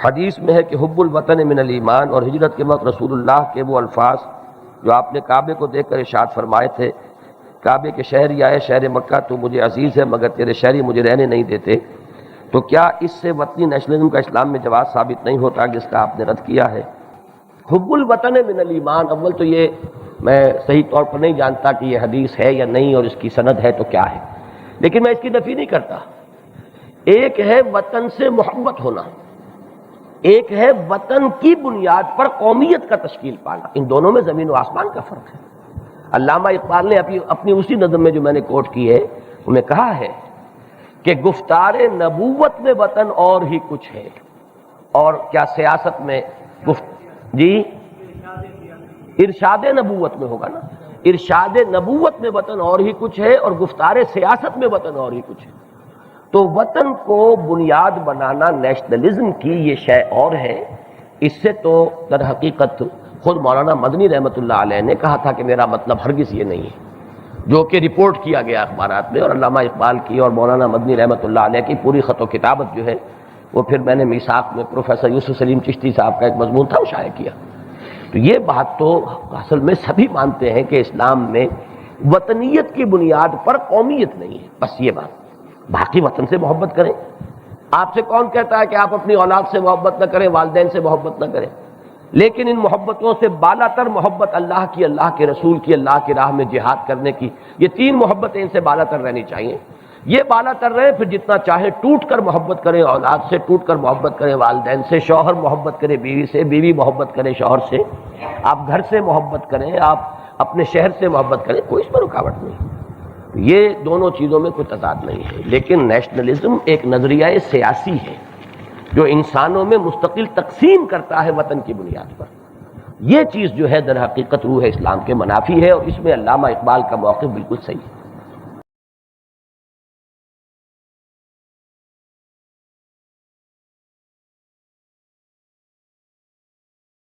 حدیث میں ہے کہ حب الوطن من الایمان، اور ہجرت کے وقت رسول اللہ کے وہ الفاظ جو آپ نے کعبے کو دیکھ کر ارشاد فرمائے تھے، کعبے کے شہری آئے شہر مکہ تو مجھے عزیز ہے مگر تیرے شہری مجھے رہنے نہیں دیتے، تو کیا اس سے وطنی نیشنلزم کا اسلام میں جواز ثابت نہیں ہوتا جس کا آپ نے رد کیا ہے؟ حب الوطن من الایمان، اول تو یہ میں صحیح طور پر نہیں جانتا کہ یہ حدیث ہے یا نہیں، اور اس کی سند ہے تو کیا ہے، لیکن میں اس کی نفی نہیں کرتا۔ ایک ہے وطن سے محبت ہونا، ایک ہے وطن کی بنیاد پر قومیت کا تشکیل پانا، ان دونوں میں زمین و آسمان کا فرق ہے۔ علامہ اقبال نے اپنی اسی نظم میں جو میں نے کوٹ کی ہے انہیں کہا ہے کہ گفتار نبوت میں وطن اور ہی کچھ ہے، اور کیا سیاست میں ارشاد نبوت میں ہوگا نا، ارشاد نبوت میں وطن اور ہی کچھ ہے اور گفتار سیاست میں وطن اور ہی کچھ ہے۔ تو وطن کو بنیاد بنانا نیشنلزم کی یہ شے اور ہے، اس سے تو در حقیقت خود مولانا مدنی رحمۃ اللہ علیہ نے کہا تھا کہ میرا مطلب ہرگز یہ نہیں ہے، جو کہ رپورٹ کیا گیا اخبارات میں، اور علامہ اقبال کی اور مولانا مدنی رحمۃ اللہ علیہ کی پوری خط و کتابت جو ہے وہ پھر میں نے میثاق میں پروفیسر یوسف سلیم چشتی صاحب کا ایک مضمون تھا وہ شائع کیا۔ تو یہ بات تو اصل میں سبھی مانتے ہیں کہ اسلام میں وطنیت کی بنیاد پر قومیت نہیں ہے، بس یہ بات۔ باقی وطن سے محبت کریں، آپ سے کون کہتا ہے کہ آپ اپنی اولاد سے محبت نہ کریں، والدین سے محبت نہ کریں، لیکن ان محبتوں سے بالا تر محبت اللہ کی، اللہ کے رسول کی، اللہ کی راہ میں جہاد کرنے کی، یہ تین محبتیں ان سے بالا تر رہنی چاہیے۔ یہ بالا تر رہے، پھر جتنا چاہے ٹوٹ کر محبت کریں، اولاد سے ٹوٹ کر محبت کریں، والدین سے، شوہر محبت کرے بیوی سے، بیوی محبت کرے شوہر سے، آپ گھر سے محبت کریں، آپ اپنے شہر سے محبت کریں، کوئی اس میں رکاوٹ نہیں۔ یہ دونوں چیزوں میں کوئی تضاد نہیں ہے، لیکن نیشنلزم ایک نظریہ سیاسی ہے جو انسانوں میں مستقل تقسیم کرتا ہے وطن کی بنیاد پر۔ یہ چیز جو ہے در حقیقت روح اسلام کے منافی ہے، اور اس میں علامہ اقبال کا موقف بالکل صحیح ہے۔